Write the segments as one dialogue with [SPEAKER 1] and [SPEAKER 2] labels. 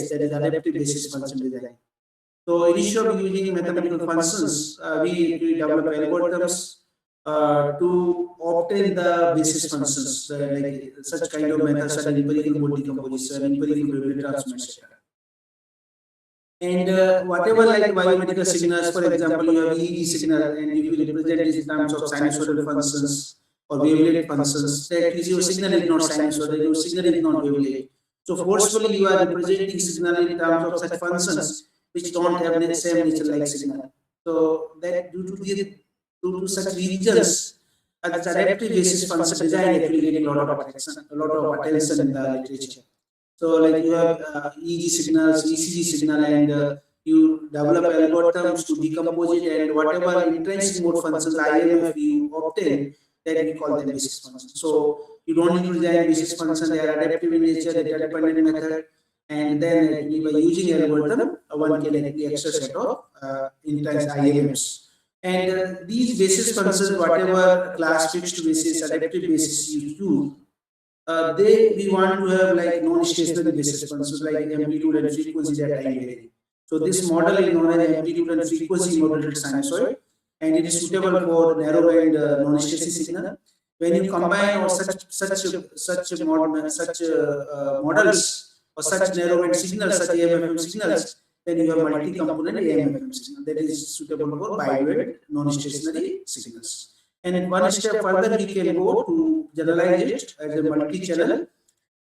[SPEAKER 1] ABFS, that is adaptive basis function design. So instead of using mathematical functions, we develop algorithms to obtain the basis functions, like such kind of methods are empirical mode decomposition, empirical wave transform, etc. And whatever like biomedical signals, for example, you have EEG signal, and if you represent it in terms of sinusoidal functions or wavelet functions, that is your signal is not sinusoidal, your signal is not wavelet. So forcefully you are representing signal in terms of such functions which don't have the same nature like signal. So that due to such regions, as adaptive basis function design actually getting a lot of attention in the literature. So like you have EEG signals, ECG signal, and you develop algorithms to decompose it, and whatever intrinsic mode functions IMF you obtain, that we call them basis functions. So you don't need to design basis functions; they are adaptive in nature, data dependent method, and then by using algorithm, one can actually access set of intrinsic IMFs. And these basis functions, whatever class fixed basis, adaptive basis you use, we want to have like non-stationary basis functions like amplitude and frequency that time varying. So this model is known as amplitude and frequency modulated sinusoid, and it is suitable for narrowband non-stationary signal. When you combine or such models or such narrowband signals, such AMFM signals, then you have multi-component AMFM signal that is suitable for bioid non-stationary signals. And one step further, we can go to generalize it as a multi-channel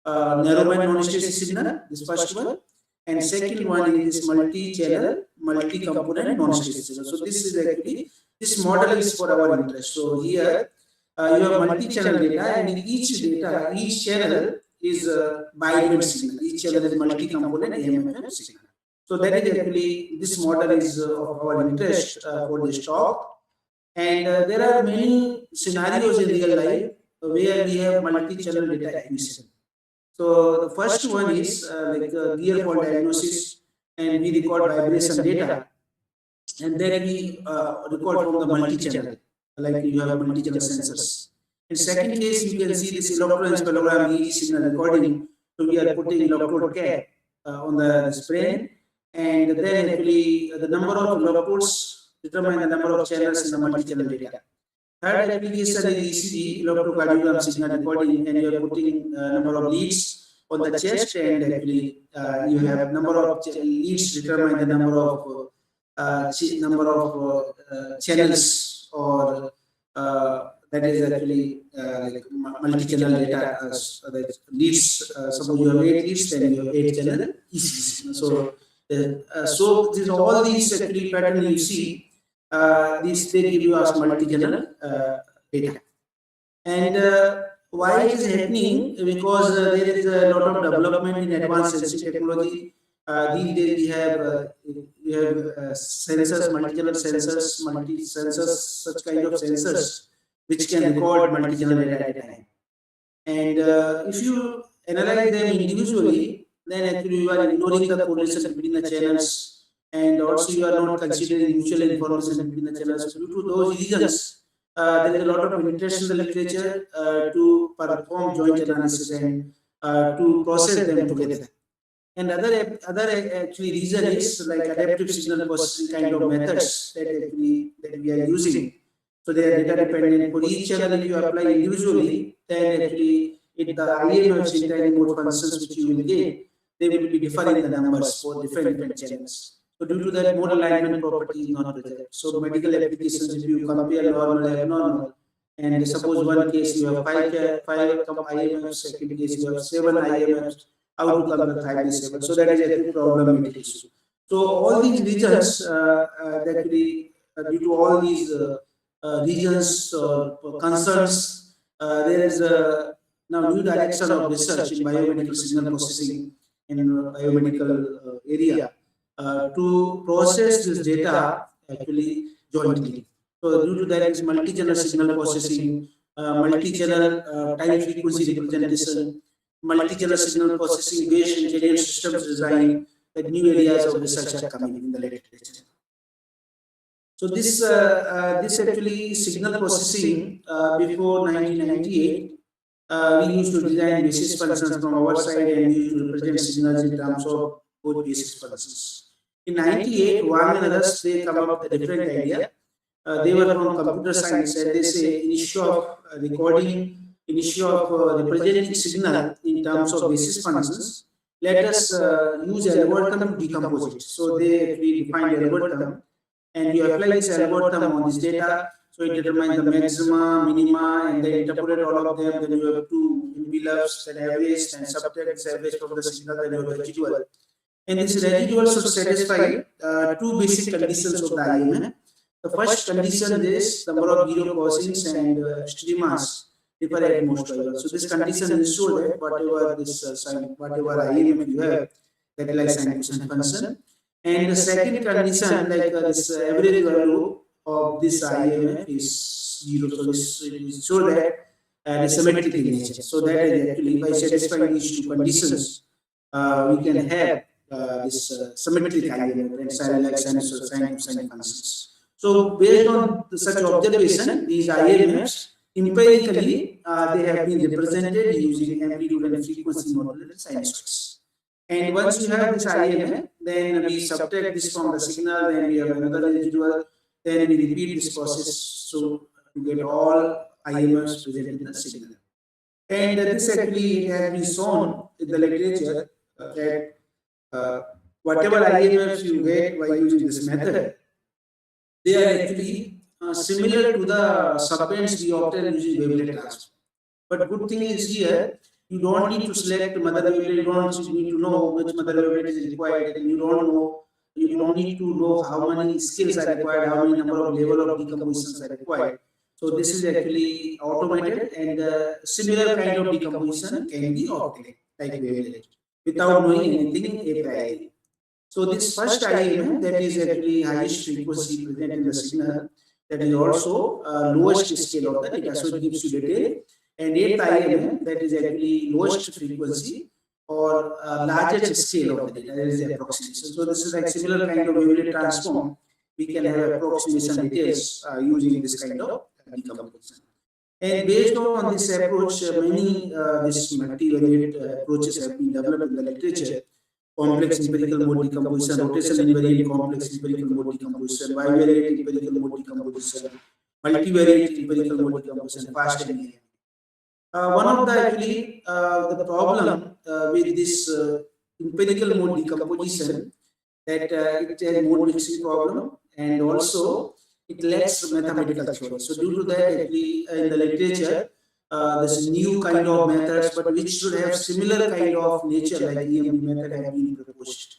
[SPEAKER 1] narrowband non-stationary signal, this first one. And second one is multi-channel, multi-component non-stationary signal. So this is actually, this model is for our interest. So here you have multi-channel data, and in each channel is a bioid signal. Each channel is multi-component AMFM signal. So that is actually, this model is of our interest for this talk. And there are many scenarios in real life where we have multi-channel data acquisition. So the first one is like gear fault diagnosis, and we record vibration data, and then we record from the multi-channel, like you have multi-channel sensors. In second case, you can see this electroencephalogram EEG signal recording. So we are putting electrode cap on the brain, and then actually the number of electrodes determine the number of channels in the multi-channel data. Third application is ECG, electrocardiogram signal recording, and you are putting number of leads on the chest, and actually you have number of leads determine the number of channels, or that is actually like multi-channel data. That leads, suppose you have 8 leads, then you have 8 channel ECG signal. So these all these actually pattern you see. These they give you as multi-channel data. And why it is happening? Because there is a lot of development in advanced sensing technology. These days we have sensors, multi-channel sensors, multi-sensors, such kind of sensors which can record multi-channel data at a time. And if you analyze them individually, then actually you are ignoring the correlation between the channels, and also you are not considering mutual information between the channels. Due to those reasons, there is a lot of interest in the literature to perform joint analysis and to process them together. And other actually reason is like adaptive signal processing kind of methods that we are using. So they are data dependent. For each channel, if you apply individually, then actually the IMFs intrinsic mode functions which you will get, they will be different in the numbers for different channels. So due to that, mode alignment property is not present. So medical applications, if you compare normal and abnormal, and suppose one case you have 5 IMFs, second case you have 7 IMFs, how to come with 5 is 7? So that is a problematic issue. So all these regions, actually, due to all these regions or concerns, there is now new direction of research in biomedical signal processing in biomedical area. To process this data actually jointly. So due to that is multi-channel signal processing, multi-channel time frequency representation, multi-channel signal processing based intelligent systems design, that new areas of research are coming in the literature. So this actually signal processing before 1998, we used to design basis functions from our side, and we used to represent signals in terms of both basis functions. In 98, Wang and others, they come up with a different idea. They were from computer science, and they say instead of recording, instead of representing signal in terms of basis functions, let us use algorithm to decompose it. So they actually defined algorithm, and you apply this algorithm on this data. So it determines the maxima, minima, and then interpolate all of them. Then you have two envelopes, then average, and subtract this average from the signal, then you have residual. And this residual should satisfy two basic conditions of the IMM. The first condition is number of zero cosines and streamers differ at most level. So this condition ensures that whatever this whatever IMF you have, that like sine cosine function. And the second condition, like this average value of this IMF is zero. So this is so that the symmetric in nature. So that is actually by satisfying these two conditions, we can have this symmetric IMF and sine like sine cosine functions. So based on such observation, these IMFs empirically they have been represented using amplitude and frequency modulated sinusoids. And once you have this IMF, then we subtract this from the signal, then we have another residual, then we repeat this process so to get all IMFs present in the signal. And this actually has been shown in the literature that whatever IMFs you get by using this method, they are actually similar to the subbands we obtain using wavelet transform. But good thing is here, you don't need to select mother wavelet, you don't need to know which mother wavelet is required, and you don't need to know how many scales are required, how many number of level of decompositions are required. So this is actually automated, and similar kind of decomposition can be obtained like wavelet without knowing anything a priori. So this first IMM, that is actually highest frequency present in the signal, that is also lowest scale of the data, so it gives you detail. And 8th IMM, that is actually lowest frequency or largest scale of the data, that is the approximation. So this is like similar kind of wavelet transform. We can have approximation details using this kind of decomposition. And based on this approach, many this multivariate approaches have been developed in the literature. Complex empirical mode decomposition, rotation invariant complex empirical mode decomposition, bivariate empirical mode decomposition, multivariate empirical mode decomposition, fast and linear. One of the actually the problem with this empirical mode decomposition, that it has mode mixing problem, and also it lacks mathematical theory. So due to that, actually in the literature, this new kind of methods, but which should have similar kind of nature like EMD method have been proposed.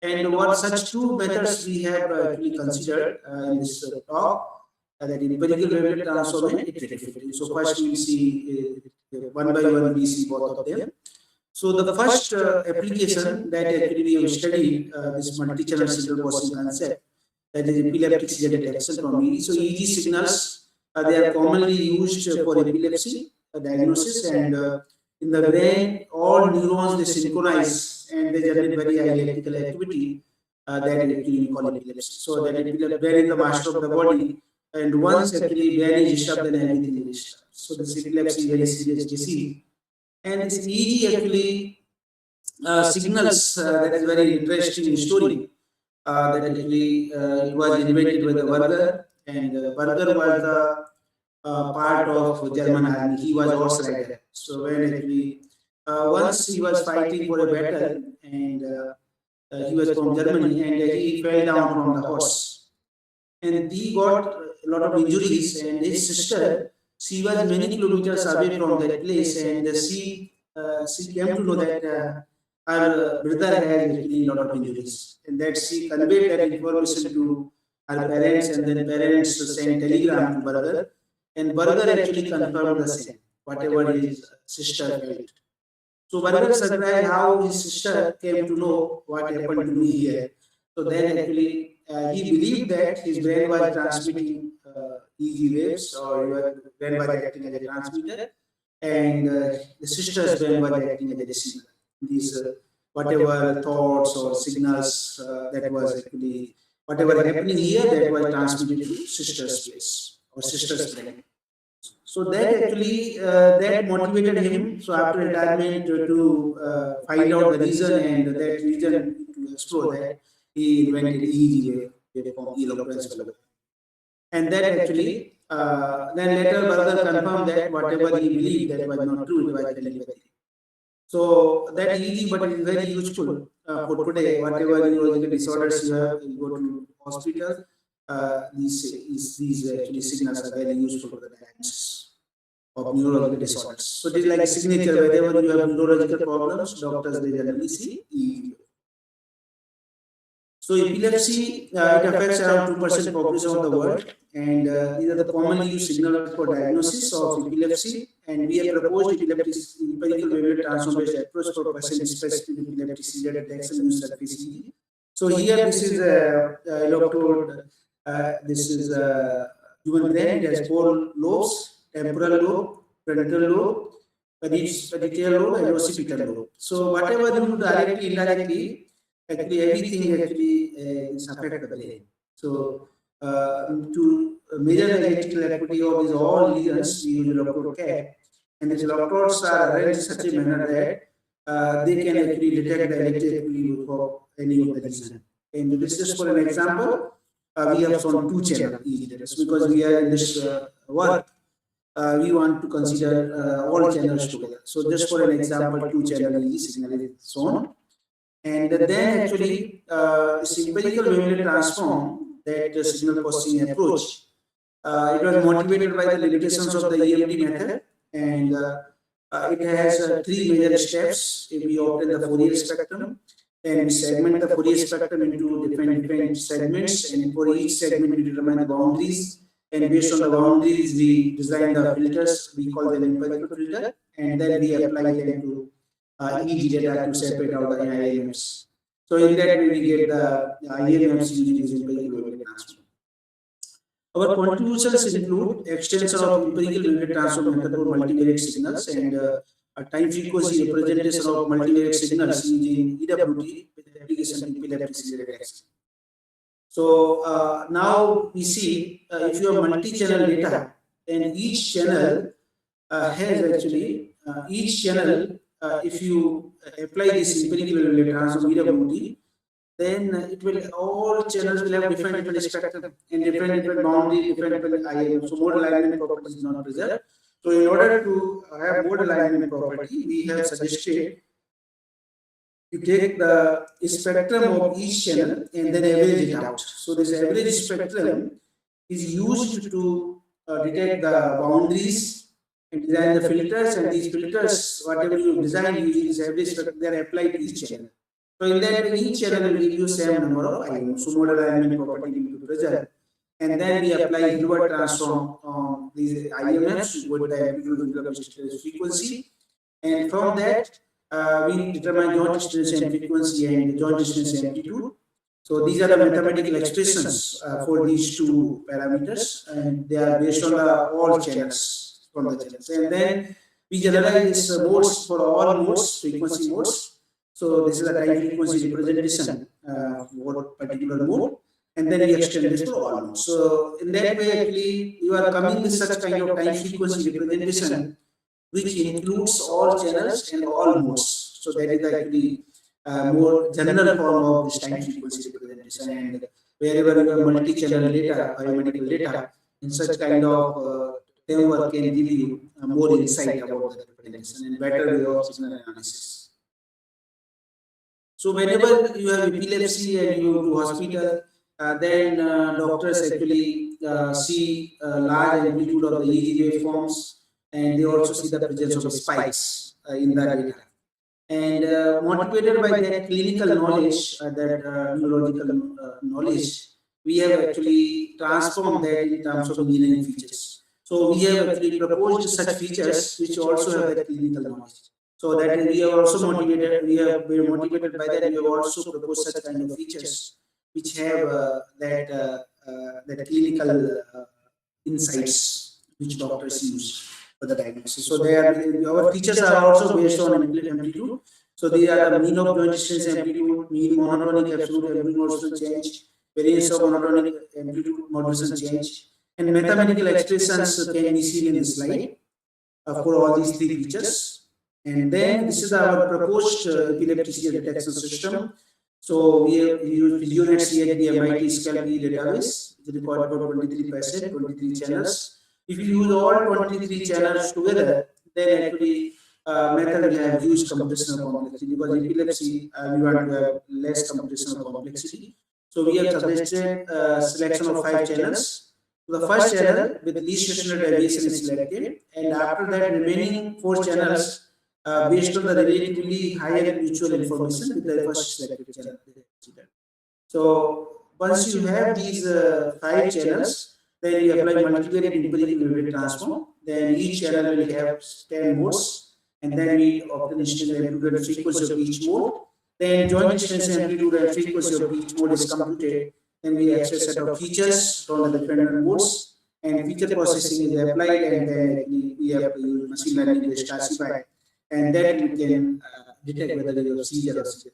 [SPEAKER 1] And what such two methods we have actually considered in this talk, that empirical wavelet transform and iterative fitting. So first we will see one by one we see both of them. So the first application that actually we have studied this multi-channel signal processing concept, that is epileptic seizure detection from EEG. So EEG signals, they are commonly used for epilepsy diagnosis, and in the brain, all neurons they synchronize and they generate very high electrical activity that actually we call epilepsy. So that brain is the master of the body, and once actually brain is disturbed, then everything is disturbed. So this epilepsy is very serious disease, and this EEG actually signals that is very interesting story. That actually it was invented by the Burger, and Burger was the part of German army. He was a horse rider. So when actually once he was fighting for a battle, and he was from Germany, and he fell down from the horse, and he got a lot of injuries. And his sister, she was many kilometers away from that place, and she came to know that her brother had actually a lot of injuries, and that she conveyed that information to her parents, and then parents sent telegram to Burger, and Burger actually confirmed the same, whatever his sister felt. So Burger surprised how his sister came to know what happened to me here. So then actually he believed that his brain was transmitting EEG waves, or his brain was acting as a transmitter, and the sister's brain was acting as a receiver. These whatever thoughts or signals that was actually whatever happening here, that was transmitted to sister's space or sister's brain. So that actually that motivated him. So after retirement to find out the reason, and that reason to to explore that, he invented EEG waveform, Electroencephalogram. And that actually, then later Berger confirmed that whatever he believed that was not true, it was telepathy. So that EEG, but it is very useful for today. Whatever neurological disorders you have, you go to hospital. These actually signals are very useful for the diagnosis of neurological disorders. So this is like a signature. Whenever you have neurological problems, doctors they generally see EEG. So epilepsy, it affects around 2% population of the world, and these are the commonly used signals for diagnosis of epilepsy. And we have proposed empirical wavelet transform-based approach for patient-specific epileptic seizure detection using surface EEG. So here, this is a electrode. This is a human brain. It has 4 lobes: temporal lobe, frontal lobe, pituitary lobe, and occipital lobe. So whatever you do directly, indirectly, actually everything actually is affected the brain. So to measure the electrical activity of these all lesions, we use electrode cap, and these electrodes are arranged in such a manner that they can actually detect the electric activity of any of the lesion. And this is for an example. We have shown 2 channel EEG detectors because we are in this work. We want to consider all channels together. So just for an example, 2 channel EEG signal is shown. And then actually, empirical wavelet transform, that signal processing approach, it was motivated by the limitations of the EMT method, and it has 3 major steps. If we obtain the Fourier spectrum, then we segment the Fourier spectrum into different segments, and for each segment we determine the boundaries, and based on the boundaries we design the filters. We call them empirical filter, and then we apply them to EEG data to separate out the IMFs. So in that way we get the IMFs using empirical wavelet transform. Our contributions include extension of empirical wavelet transform method for multivariate signals, and a time frequency representation of multivariate signals using EWT with application to epileptic seizure detection. So now we see if you have multi-channel data, then each channel has actually each channel. If you apply this empirical wavelet transform EWT, then it will all channels will have different spectrum and different boundary, different IM. So mode alignment property is not preserved. So in order to have mode alignment property, we have suggested you take the spectrum of each channel and then average it out. So this average spectrum is used to detect the boundaries and design the filters, and these filters, whatever you design using this average spectrum, they are applied to each channel. So in that way, each channel will give you same number of IMs. So mode alignment property will be preserved. And then we apply Hilbert transform on these IMFs with the amplitude frequency. And from that, we determine joint distance and frequency and joint distance and amplitude. So these are the mathematical expressions for these 2 parameters, and they are based on all channels from the channels. And then we generalize this modes for all modes, frequency modes. So this is a time frequency representation for particular mode, and then we extend this to all modes. So in that way, actually, you are coming with such kind of time frequency representation, which includes all channels and all modes. So that is actually more general form of this time frequency representation. And wherever you have multi-channel data, biomedical data, in such kind of framework can give you more insight about the representation and better way of signal analysis. So whenever you have epilepsy and you go to hospital, then doctors actually see large amplitude of the EEG waveforms, and they also see the presence of spikes in the data. And motivated by that clinical knowledge, that neurological knowledge, we have actually transformed that in terms of engineering features. So we have actually proposed such features which also have that clinical knowledge. So that we are also motivated. We are motivated by that. We have also proposed such kind of features which have that clinical insights which doctors use for the diagnosis. So they are, our features are also based on amplitude. So they are the mean of joint distance amplitude, mean monotonic absolute amplitude modulation change, variance of monotonic amplitude modulation change, and mathematical expressions can be seen in this slide for all these 3 features. And then this is our proposed epileptic seizure detection system. So we have used VideoNet CHD MIT SCALP database. It record about 23%, 23 channels. If you use all 23 channels together, then actually method will have huge computational complexity, because epilepsy we want to have less computational complexity. So we have suggested selection of 5 channels. So the first channel with least standard deviation is selected, and after that remaining 4 channels based on the relatively higher mutual information with the first selected channel. So once you have these 5 channels, then you apply multivariate empirical Lorentz transform. Then each channel will have 10 modes, and then we obtain instance amplitude and frequency of each mode. Then joint instance amplitude and frequency of each mode is computed. Then we access set of features from the different modes, and feature processing is applied, and then we have to use machine learning to classify, and then we can detect whether you have seizure or seizure.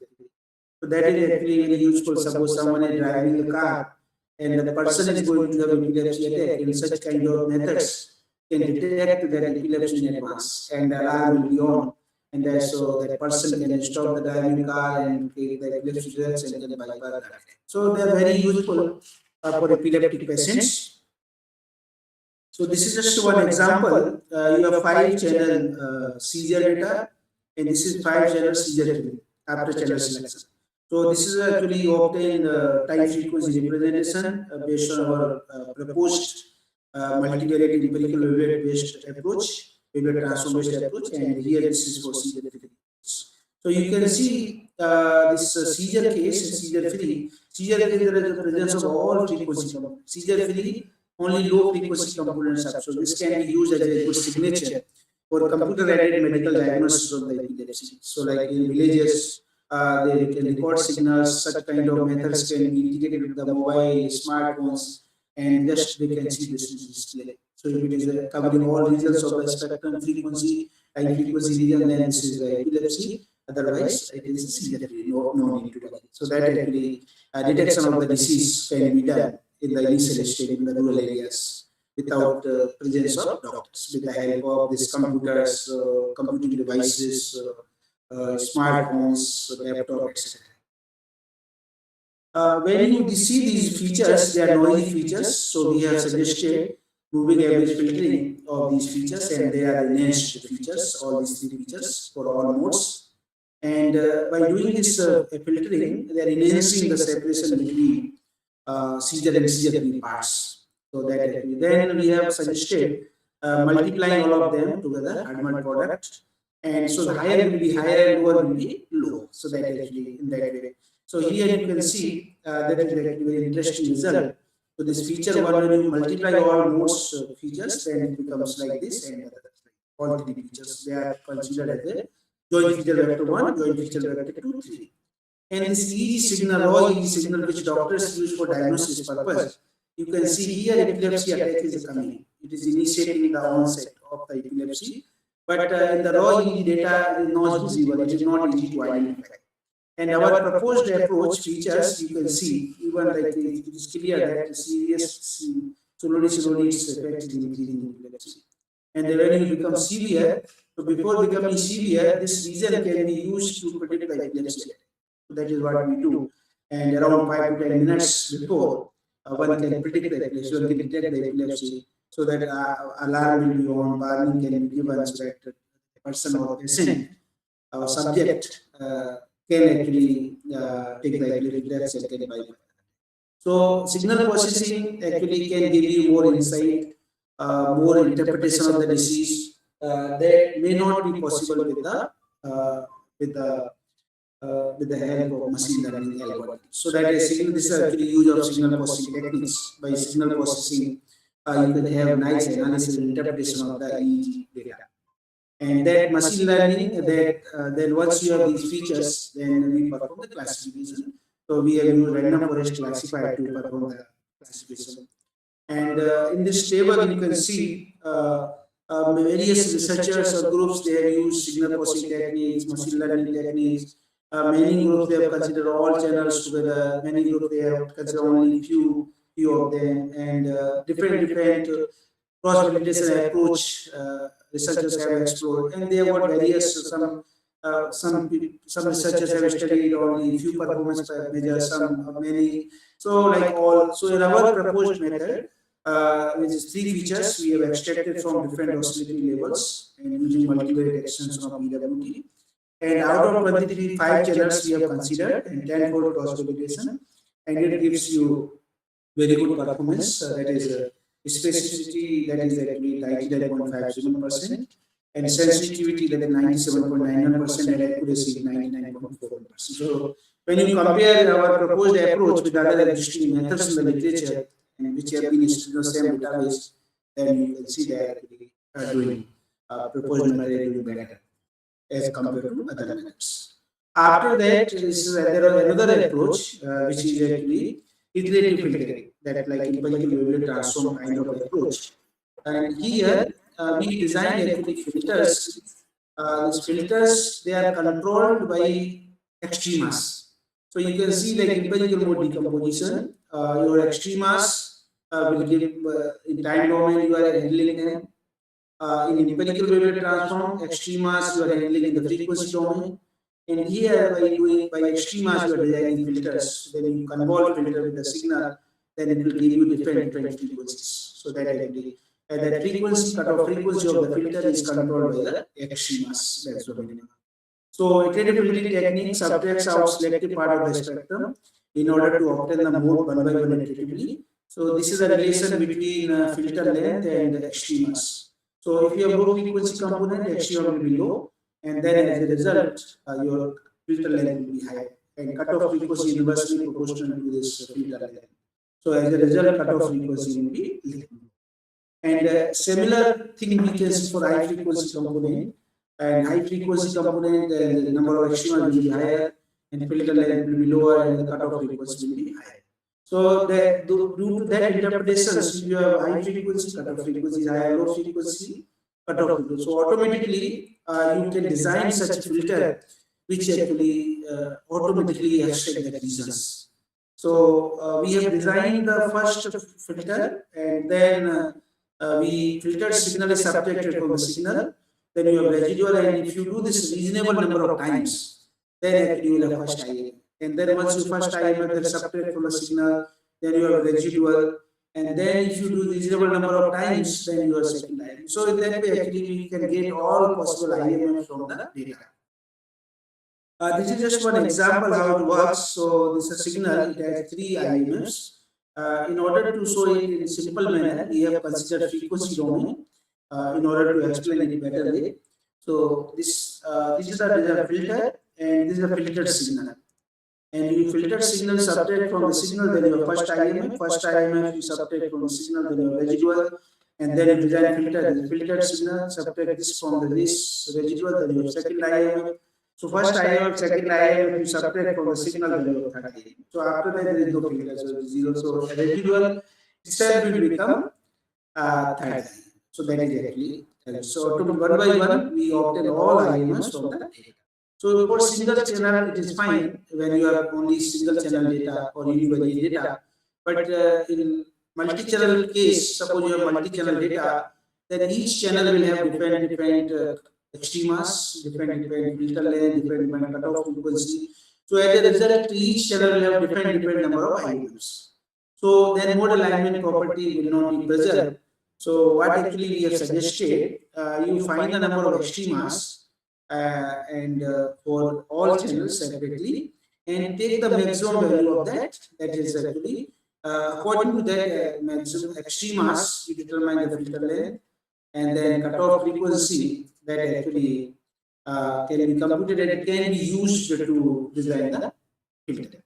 [SPEAKER 1] So that is actually very useful. Suppose someone is driving a car and the person is going to have epilepsy attack, in such kind of methods can detect that epilepsy in advance, and the alarm will be on, and so that person can stop the driving car and take the epilepsy drugs and then bypass that. So they are very useful for epileptic patients. So this is just one example. You have 5 channel seizure data, and this is 5 channel seizure tree after channel selection. So this is actually obtained time frequency representation based on our proposed multivariate empirical wavelet based approach, wavelet transform based approach, and here this is for seizure free. So you can see this seizure case and seizure free. Seizure case, there is the presence of all frequency components. Seizure free, only low frequency components are. So this can be used as a good signature for computer-aided medical diagnosis of the epilepsy. So like in villages, they can record signals. Such kind of methods can be integrated with the mobile, smartphones, and just they can see this display. So if it is covering all regions of the spectrum frequency, high frequency region, then this is the epilepsy. Otherwise, it is seizure free. No need to do that. So that actually detection of the disease can be done in the initial stage in the rural areas without presence of doctors, with the help of these computers, computing devices, smartphones, laptop, etc. When you see these features, they are noisy features. So we have suggested moving average filtering of these features, and they are enhanced features, all these 3 features for all modes. And by doing this filtering, they are enhancing the separation between seizure and seizure-free parts. So that actually, then we have suggested multiplying all of them together, Hadamard product, and so the higher will be higher and lower will be low. So that actually in that way. So here you can see that is actually very interesting result. So this feature one, when you multiply all modes features, then it becomes like this, and all 3 features they are considered as a joint feature vector 1, joint feature vector 2, 3. And this EEG signal, raw EEG signal, which doctors use for diagnosis purpose, you can see here epilepsy attack is coming. It is initiating the onset of the epilepsy, but in the raw EEG data it is not visible. It is not easy to identify. And our proposed approach features, you can see, even like it is clear that serious slowly its effect is increasing epilepsy. And when it becomes severe, so before becoming severe, this region can be used to predict the epilepsy. So that is what we do. And around 5 to 10 minutes before, one can predict the epilepsy, one can detect the epilepsy, so that alarm will be on, warning can be given, so that the person or patient or subject can actually take the epileptic drugs and can bypass. So signal processing actually can give you more insight, more interpretation of the disease that may not be possible with the with the help of machine learning algorithm. So that is signal. This is actually use of signal processing techniques. By signal processing, you can have nice analysis and interpretation of the EEG data. And that machine learning, that then once you have these features, then we perform the classification. So we have used random forest classifier to perform the classification. And in this table, you can see various researchers or groups, they have used signal processing techniques, machine learning techniques. Many groups, they have considered all channels together. Many groups, they have considered only few of them. And different cross validation approach researchers have explored, and they have got various some some researchers have studied only few performance measures, some many. So like all, so in our proposed method, which is three features, we have extracted from different oscillatory levels and using multivariate extension of EWT. And out of 23, 5 channels we have considered and 10-fold cross validation, and it gives you very good performance. That is specificity, that is actually 99.57%, and sensitivity, that is 97.91%, and accuracy 99.4%. So when you compare our proposed approach with other existing methods in the literature, and which have been used in the same database, then you can see that we are doing proposed method is doing better as compared to other methods. After that, there is another approach which is actually iterative filtering, that like empirical Wearable transform kind of approach. And here we designed actually filters. These filters, they are controlled by extremas. So you can see like empirical mode decomposition. Your extremas will give in time domain you are handling them. In empirical Wearable transform, extremas you are handling in the frequency domain. And here, by doing by extremas, you are designing filters. Then you convolve filter with the signal, then it will give you different frequencies. So that actually, that frequency, cutoff frequency of the filter is controlled by the extremas. That's what we do. So iterative filtering technique subtracts out selective part of the spectrum in order to obtain the mode one by one iteratively. So this is a relation between filter length and extremas. So if you have low frequency component, extrema will be low, and then as a result, your filter length will be high, and cutoff frequency inversely proportional to this filter length. So as a result, cutoff frequency will be low. And similar thing we can see for high frequency component. And high frequency component, the number of extrema will be higher, and filter length will be lower, and the cutoff frequency will be higher. So due to that interpretation, you have high frequency, cutoff frequency is higher, low frequency, cutoff frequency. So automatically you can design such a filter which actually automatically extract the regions. So we have designed the first filter, and then we filtered signal is subtracted from the signal. Then you have residual, and if you do this reasonable number of times, then actually you will have first IM. And then once you first IM then subtract from the signal, then you have residual, and then if you do reasonable number of times, then you have second IM. So in that way, actually we can get all possible IMs from the data. This is just one example how it works. So this is a signal, it has 3 IMs. In order to show it in simple manner, we have considered frequency domain in order to explain it better way. So this is a filter, and this is a filtered signal. And you filter signal subtract from the signal, then you have first IMF. First IMF you subtract from the signal, then you have residual, and then you design filter. The filtered signal subtract this from this residual, then you have second IMF. So first IMF, second IMF you subtract from the signal, then you have third IMF. So after that there is no filter, so it is zero. So residual itself will become third IMF. So that is actually so to one by one we obtain all IMFs from the data. So for single channel, it is fine when you have only single channel data or univariate data. But in multi-channel case, suppose you have multi-channel data, then each channel will have different extremas, different filter length, different cutoff frequency. So as a result, each channel will have different number of IMs. So then mode alignment property will not be preserved. So what actually we have suggested, you find the number of extremas and for all channels separately, and take the maximum value of that. That is actually according to that maximum extremas, you determine the filter length, and then cutoff frequency that actually can be computed and can be used to design the filter.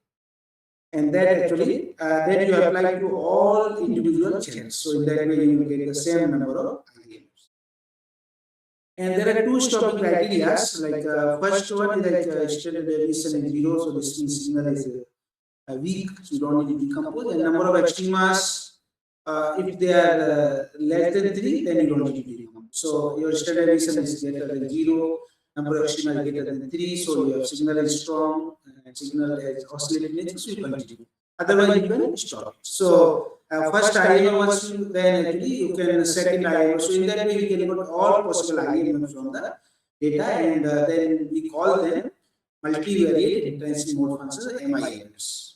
[SPEAKER 1] And that actually then you apply to all individual channels. So in that way you will get the same number of IMs. And there are two stopping criteria. Like first one is like standard deviation is 0, so this means signal is weak, so you don't need to decompose. And number of extremas, if they are less than 3, then you don't need to decompose. So your standard deviation is greater than 0, number of extremas is greater than 3, so your signal is strong and signal is oscillating nature, so you continue. Otherwise you can stop. So first IM, once you then actually you can second IM. So in that way we can get all possible IM from the data, and then we call them multivariate intensity mode functions, MIMFs.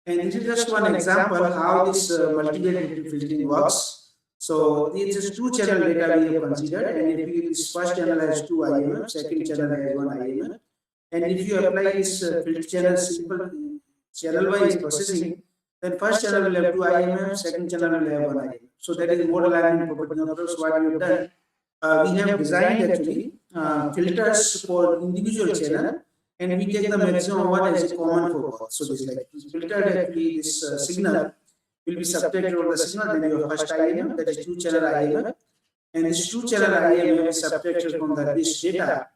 [SPEAKER 1] And this is just one example how this multivariate filtering works. So this is two-channel data we have considered, and if you, this first channel has two IMF, second channel has one IMF, and if you apply this filter channel simple channel-wise processing, then first channel will have two IMF, second channel will have one IMF. So that is mode alignment property. So what we have done, we have designed actually filters for individual channel, and we take the maximum one as a common for both. So this like filtered actually this signal will be subtracted over the signal, then your first IMF, that is two channel IMF, and this two channel IMF is subtracted from this data.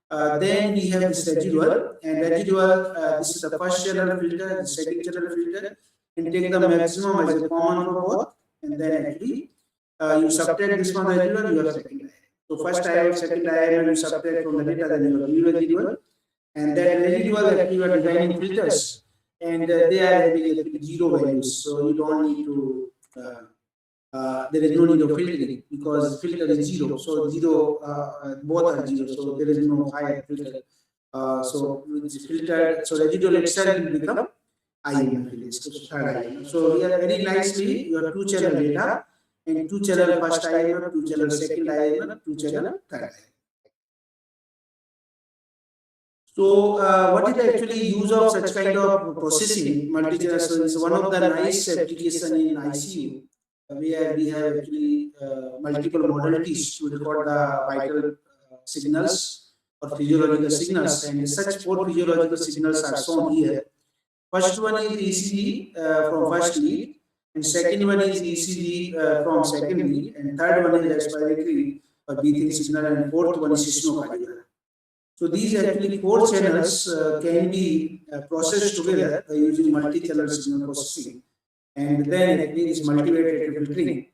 [SPEAKER 1] Then we have this residual, and residual, this is the first channel filter, the second channel filter, and take the maximum as a common for both, and then actually you subtract this from the residual, you have second IMF. So first IMF, second IMF, you subtract from the data, then you have new residual, and that residual that you are designing filters, and they are having zero values, so you don't need to there is no need of filtering because filter is zero, so zero both are zero, so there is no higher filter. So it's filtered, so residual itself will become IMF. So we are very nicely your two channel data and two channel first IMF, two channel second IMF, two channel third IMF. So what is the actually use of such kind of processing multi-channel? So it's one of the nice application in ICU where we have actually multiple modalities to record the vital signals or physiological signals, and such four physiological signals are shown here. First one is ECG from first lead, and second one is ECG from second lead, and third one is respiratory or breathing signal, and fourth one is seismocardiogram. So these actually four channels can be processed together by using multi-channel signal processing, and then actually this multivariate filtering.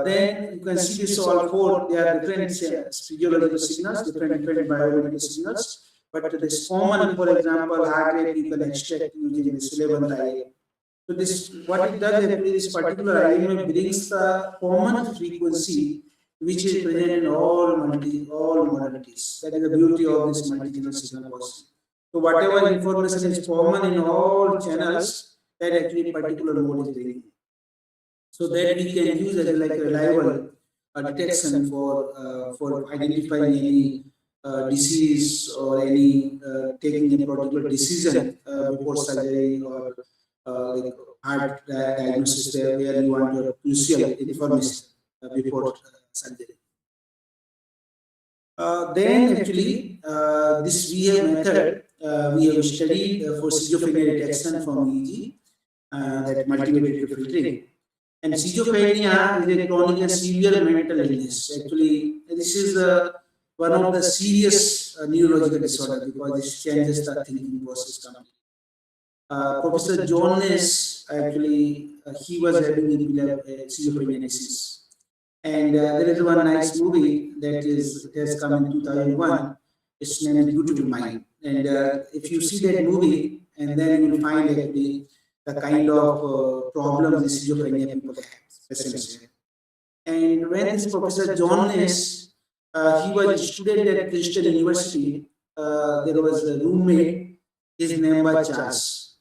[SPEAKER 1] Then you can see this all four, they are different physiological signals, different biomedical signals, but this common, for example, heart rate you can extract using this 11th IM. So this, what it does actually, this particular IM brings the common frequency which is present in all modalities. That is the beauty of this multi-channel signal processing. So whatever information is common in all channels, that actually particular mode is bringing. So that we can use as like a reliable detection for identifying any disease or any taking a particular decision before surgery or like heart diagnosis where you want your crucial information before surgery. Then actually this VA method we have studied for schizophrenia detection from EEG, that multivariate filtering. And schizophrenia is a chronic and severe mental illness. Actually, this is one of the serious neurological disorder because this changes the thinking process completely. Professor John Ness, actually, he was having schizophrenia disease. And there is one nice movie that has come in 2001. Its name is Beautiful Mind. And if you see that movie, and then you will find actually the kind of problems schizophrenia people have. And when this Professor John Ness, he was a student at Princeton University, there was a roommate, his name was Charles.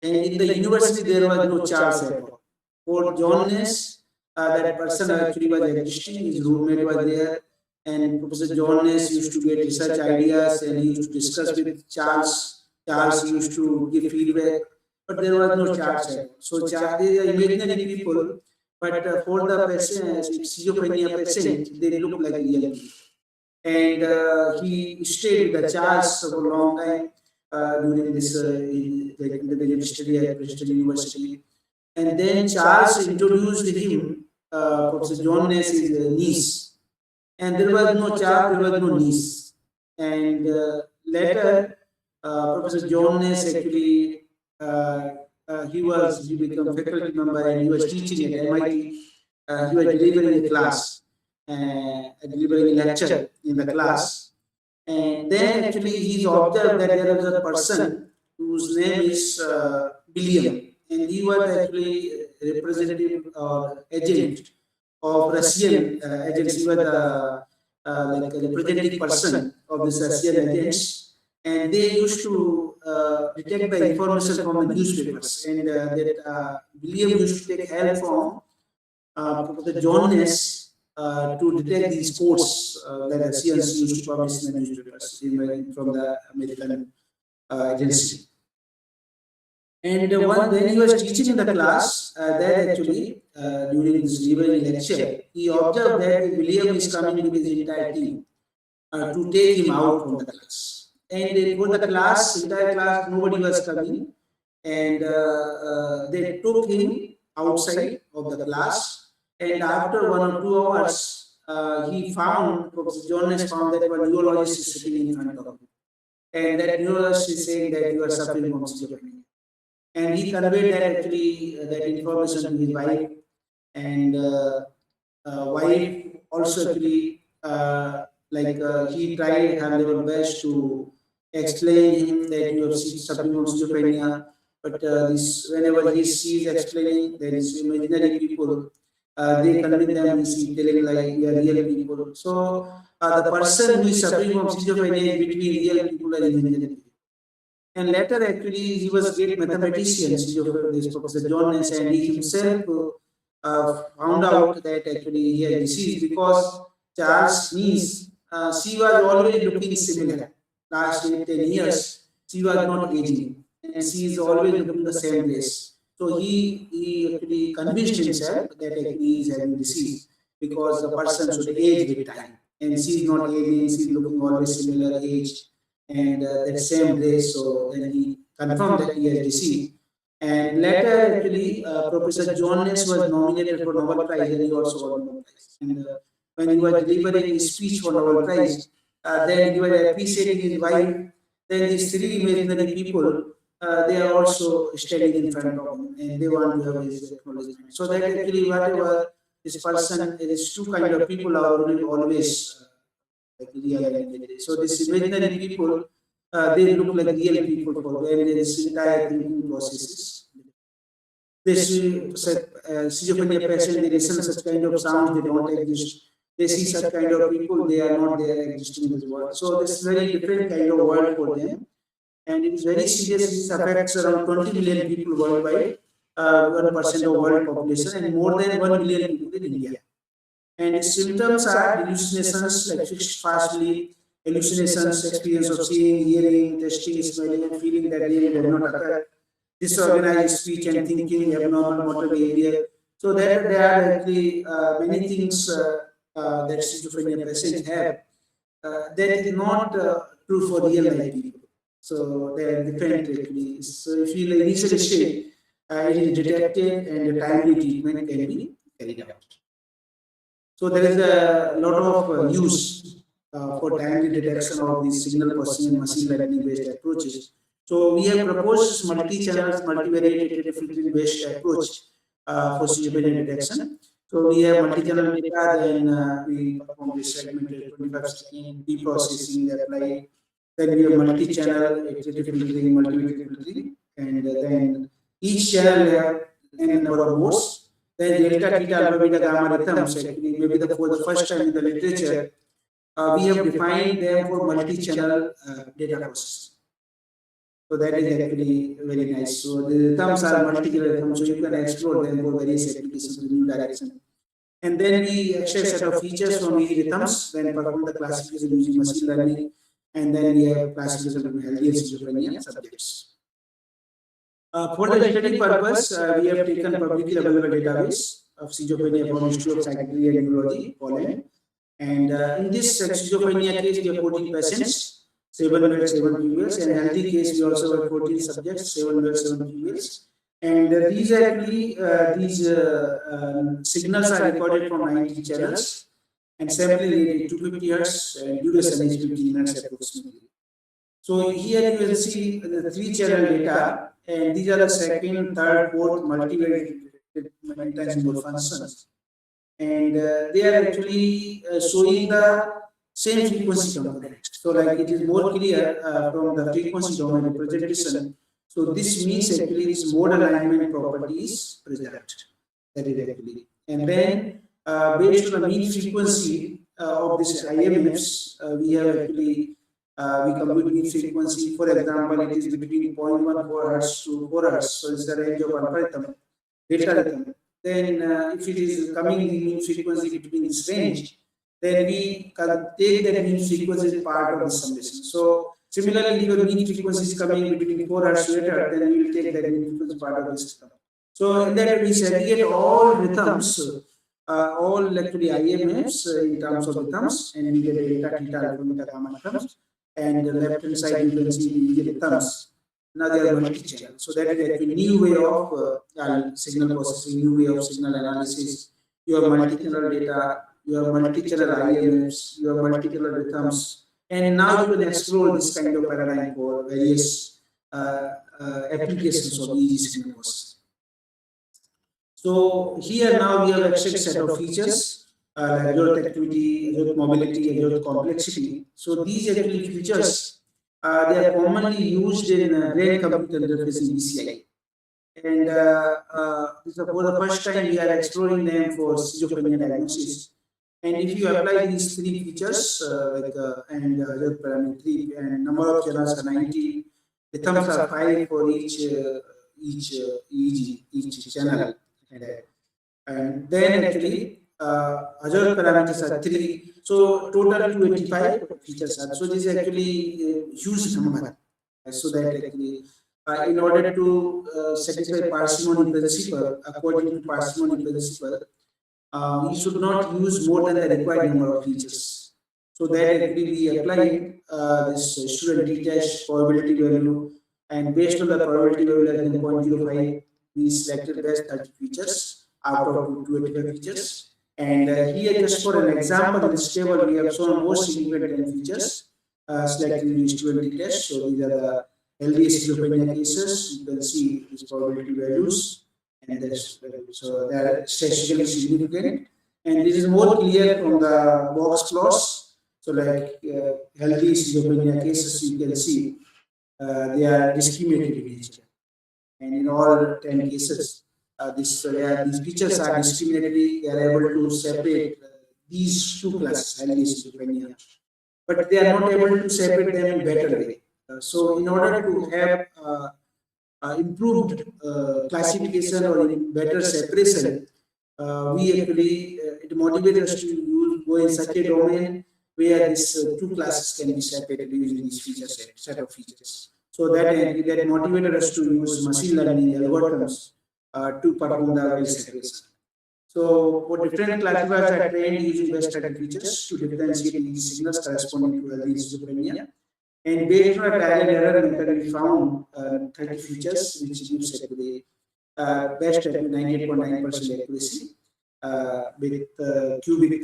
[SPEAKER 1] And in the university, there was no Charles at all. For John Ness, that person actually was existing, his roommate was there, and Professor John Ness used to get research ideas and he used to discuss with Charles. Charles used to give feedback, but there was no Charles at all. So Charles, they are imaginary people, but for the patient, schizophrenia patient, they look like real people. And he stayed with the Charles for a long time during this study at Princeton University. And then Charles introduced him, Professor John Ness's niece. And there was no Charles, there was no niece. And later, Professor John Ness actually, he became faculty member and he was teaching at MIT. He was delivering a class, delivering a lecture in the class. And then actually he observed that there was a person whose name is William, and he was actually representative or agent of Russian agency. He was the like a representative person of the Russian agents, and they used to detect the information from the newspapers, and William used to take help from Professor John Ness to detect these codes that Russians used to publish in the newspapers from the American agency. And when he was teaching in the class, that actually during this library lecture, he observed that William is coming with his entire team to take him out from the class. And for the class, entire class, nobody was coming, and they took him outside of the class. And after 1 or 2 hours, he found Professor Jonas found that one neurologist is sitting in front of him, and that neurologist is saying that you are suffering from schizophrenia. And he conveyed that actually that information to his wife, and wife also actually he tried her level best to explain him that you are suffering from schizophrenia. But this whenever he sees explaining, there is imaginary people. They convince them, he's telling like we are real people. So the person who is suffering from schizophrenia is between real people and imaginary people. And later, actually, he was a great mathematician, this Professor John Ness, and he himself found out that actually he had disease because Charles' niece, she was always looking similar. Last 10 years, she was not aging, and she is always looking the same place. So he actually convinced himself that actually he is having disease because the person should age with time, and she is not aging; she is looking always similar age and that same race. So then he confirmed that he has disease. And later, actually, Professor John Ness was nominated for Nobel Prize, and he also got Nobel Prize. And when he was delivering his speech for Nobel Prize, then he was appreciating his wife. Then these three imaginary people, they are also standing in front of him, and they want to have his acknowledgement. So that actually, whatever this person, these two kind of people are always like real and imaginary. So these imaginary people, they look like real people for them. This entire thinking process is. This schizophrenia patient, they listen such kind of sounds, they don't exist. They see such kind of people, they are not there existing in this world. So this is very different kind of world for them. And it is very serious. It affects around 20 million people worldwide, 1% of world population, and more than 1 million people in India. And its symptoms are hallucinations like fixed fast sleep, hallucinations, experience of seeing, hearing, tasting, smelling, and feeling that really did not occur, disorganized speech and thinking, abnormal motor behavior. So that there are actually many things that schizophrenia patients have that is not true for real life people. So they are different actually. So if you initially state, it is detected and a timely treatment can be carried out. So there is a lot of use for timely detection of the signal processing and machine learning based approaches. So we have proposed multi-channel, multivariate filtering based approach for schizophrenia detection. So we have multi-channel data, then we perform this segmented 25-second preprocessing applied. Then we have multi-channel iterative filtering, multivariate filtering, and then each channel have n number of modes. Then delta, theta, alpha, beta, gamma rhythms, actually maybe for the first time in the literature, we have defined them for multi-channel data processing. So that is actually very nice. So the rhythms are multiple rhythms, so you can explore them for various applications in new direction. And then we extract set of features from each rhythms, then perform the classification using machine learning, and then we have classification of healthy and schizophrenia subjects. For the study purpose, we have taken publicly available database of schizophrenia from Institute of Psychiatry and Neurology, Poland. And in this schizophrenia case, we have 14 patients, 7 males, 7 females, and healthy case, we also have 14 subjects, 7 males, 7 females. And these actually, signals are recorded from 90 channels, and sampling rate is 250 Hz, and duration is 15 minutes approximately. So here you will see the 3-channel data, and these are the second, third, fourth multivariate multi-channel functions. And they are actually showing the same frequency component. So like it is more clear from the frequency domain representation. So this means actually this mode alignment property is preserved. That is actually. And then based on the mean frequency, of this IMFs, we have actually we compute mean frequency. For example, it is between 0.14 hertz to 4 hertz. So it's the range of algorithm, delta rhythm. Then if it is coming in mean frequency between this range, then we can take that mean frequency as part of the summation. So similarly, if your mean frequency is coming between 4 hertz to 8 hertz, then we will take that mean frequency part of the system. So in that we segregate all rhythms, all actually IMFs in terms of rhythms, and we get delta, theta, alpha, beta, gamma rhythms. And the left hand side you can see the rhythms. Now they are multi-channel. So that is a new way of signal processing, new way of signal analysis. You have multi-channel data, you have multi-channel IMFs, you have multi-channel rhythms, and now you can explore this kind of paradigm for various applications of EEG signal processing. So here now we have extra set of features like alert activity, alert mobility, alert complexity. So these actually features they are commonly used in brain computer interface in BCI. And for the first time we are exploring them for schizophrenia diagnosis. And if you apply these three features and alert parameter and number of channels are 90, the thumbs are 5 for each channel. And then actually other parameters are 3. So total 285 features are. So this is actually a huge number. So that actually in order to satisfy parsimony principle, according to parsimony principle, we should not use more than the required number of features. So that actually we applied this student detached probability value, and based on the probability value less than 0.05, we selected best 30 features out of 285 features. And here, just for an example, in this table we have shown most significant features selected in the student detached. So these are the LD schizophrenia cases. You can see these probability values, and so they are statistically significant. And this is more clear from the box plots. So like healthy schizophrenia cases, you can see they are discriminated in nature. And in all 10 cases, these features are discriminatory. They are able to separate these two classes, healthy schizophrenia, but they are not able to separate them in better way. So in order to have improved classification or in better separation, we actually it motivates us to go in such a domain where these two classes can be separated using these features set of features. So that motivated us to use machine learning algorithms to perform the well separation. So for different classifiers are trained using best 30 features to differentiate these signals corresponding to healthy schizophrenia. And based on a trial and error method, we found 30 features which gives actually best at 98.9% accuracy with cubic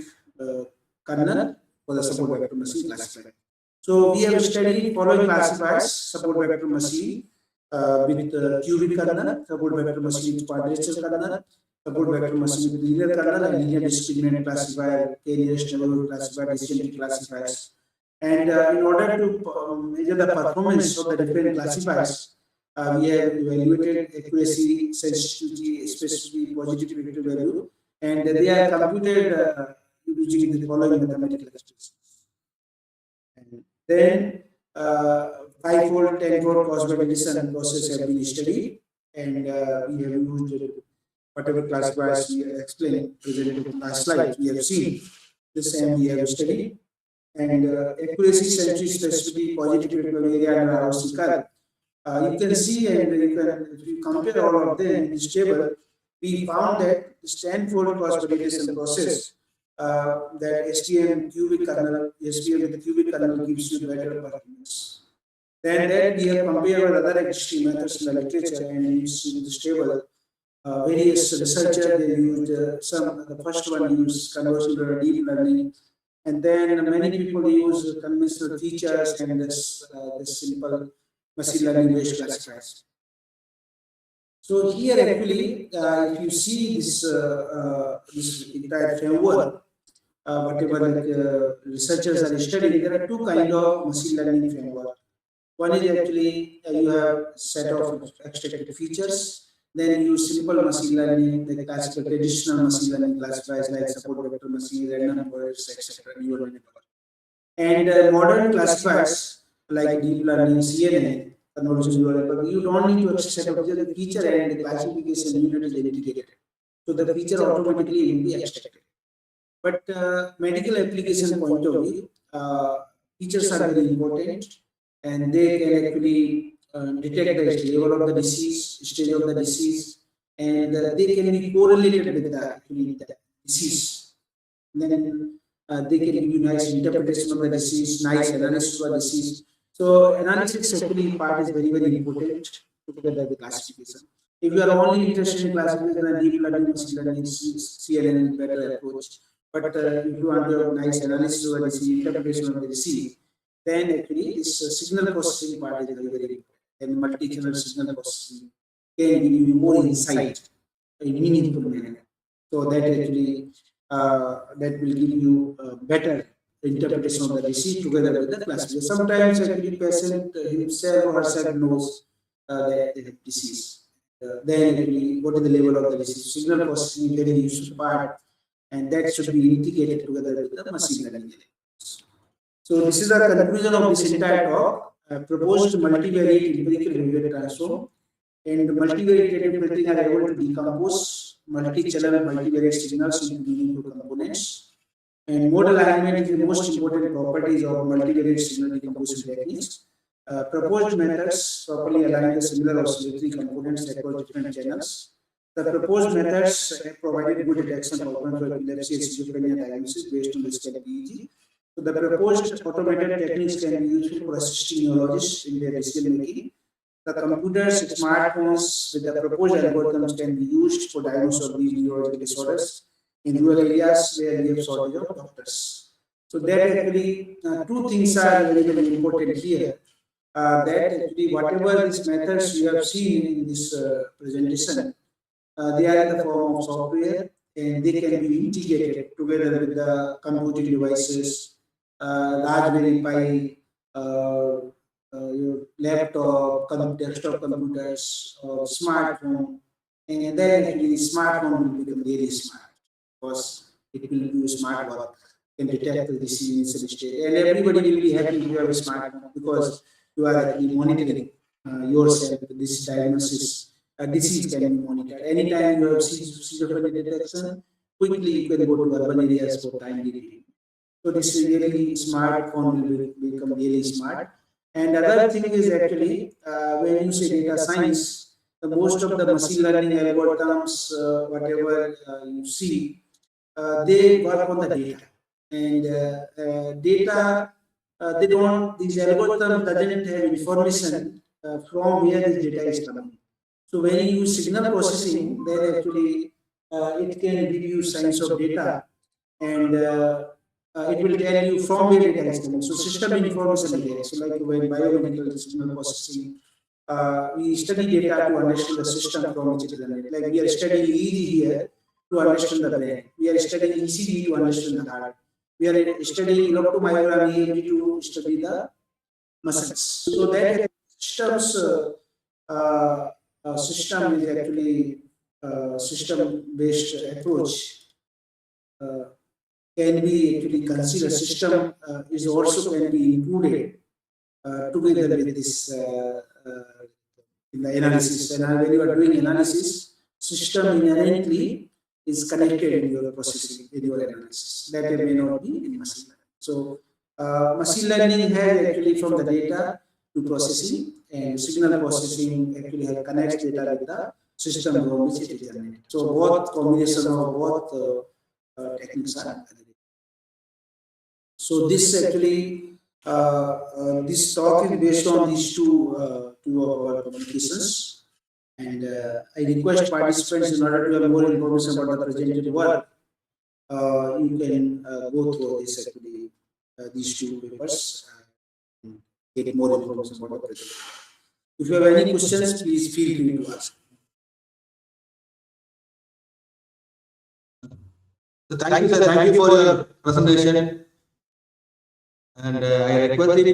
[SPEAKER 1] kernel for the support vector machine classifier. So we have studied following classifiers: support vector machine with cubic kernel, support vector machine with quadrature kernel, support vector machine with linear kernel, and linear discriminant classifier, k-nearest neighborhood classifier, disjunctive classifiers. And in order to measure the performance of the different classifiers, we have evaluated accuracy, sensitivity, specificity, positive predictive value, and they are computed using the following mathematical expressions. And then 5-fold, 10-fold cross-validation process have been studied, and we have used whatever classifiers we have explained presented in the last slide. We have seen the same we have studied. And accuracy, sensitivity, specificity, positive predictive area, and ROC curve. You can see, and if you compare all of them in this table, we found that this 10-fold cross-validation process, that STM cubic kernel, STM with the cubic kernel gives you better performance. Then that we have compared with other extreme methods in the literature, and you see in this table, various researchers they used the first one used convolutional deep learning. And then many people use conventional features and this simple machine learning based classifiers. So here actually, if you see this entire framework, whatever researchers are studying, there are two kinds of machine learning framework. One is actually you have set of extracted features, then use simple machine learning, like classical traditional machine learning classifiers like support vector machine, random forest, etc. neural network. And modern classifiers like deep learning, CNN, convolutional neural network, you don't need to access set of the feature and the classification unit is integrated. So the feature automatically will be extracted. But medical application point of view, features are very important, and they can actually detect the level of the disease, stage of the disease, and they can be correlated with the disease. Then they can give you nice interpretation of the disease, nice analysis of the disease. So analysis actually part is very important together with classification. If you are only interested in classification and deep learning, machine learning, CNN is better approach. But if you want to have nice analysis of the disease, interpretation of the disease, then actually this signal processing part is very important. And multi-channel signal processing can give you more insight in meaningful manner. So that actually that will give you better interpretation of the disease together with the classification. Sometimes actually patient himself or herself knows the disease. Then actually what is the level of the disease? Signal processing is very useful part, and that should be integrated together with the machine learning. So this is the conclusion of this entire talk. Proposed multivariate empirical behavior transform and multivariate data filtering are able to decompose multi-channel multivariate signals into meaningful components. And model alignment is the most important properties of multivariate signal decomposition techniques. Proposed methods properly align the similar oscillatory components across different channels. The proposed methods have provided good detection outcomes for epilepsy and schizophrenia diagnosis based on the scale EEG. So the proposed automated techniques can be useful for assisting neurologists in their decision making. The computers, smartphones with the proposed algorithms can be used for diagnosis of these neurological disorders in rural areas where we have shortage of doctors. So that actually two things are very important here. That actually whatever these methods you have seen in this presentation, they are in the form of software and they can be integrated together with the computing devices, Raspberry Pi, your laptop, desktop computers, or smartphone, and then actually the smartphone will become really smart because it will do smart work, can detect the disease in state, and everybody will be happy if you have a smartphone because you are actually monitoring yourself. This diagnosis, disease can be monitored. Anytime you have schizophrenia detection, quickly you can go to urban areas for timely treatment. So this is really smartphone will become really smart. And other thing is actually when you say data science, the most of the machine learning algorithms, whatever you see, they work on the data. And data, they don't, these algorithms doesn't have information from where this data is coming. So when you use signal processing, then actually it can give you signs of data, and it will tell you from where data is coming. So system information is there. So like when biomedical signal processing, we study data to understand the system from which it is generated. Like we are studying EEG here to understand the brain. We are studying ECG to understand the heart. We are studying electromyography EMG to study the muscles. So that systems system is actually system-based approach. Can be actually considered system is also can be included together with this in the analysis. And when you are doing analysis, system inherently is connected in your processing, in your analysis. That may not be in machine learning. So machine learning has actually from the data to processing, and signal processing actually connects data with the system from which it is generated. So both combination of both techniques are available. So this actually this talk is based on these two of our publications, and I request participants, in order to have more information about the presented work, you can go through this actually these two papers and get more information about the presentation. If you have any questions, please feel free to ask.
[SPEAKER 2] So thank you, sir. Thank you for your presentation. And I request the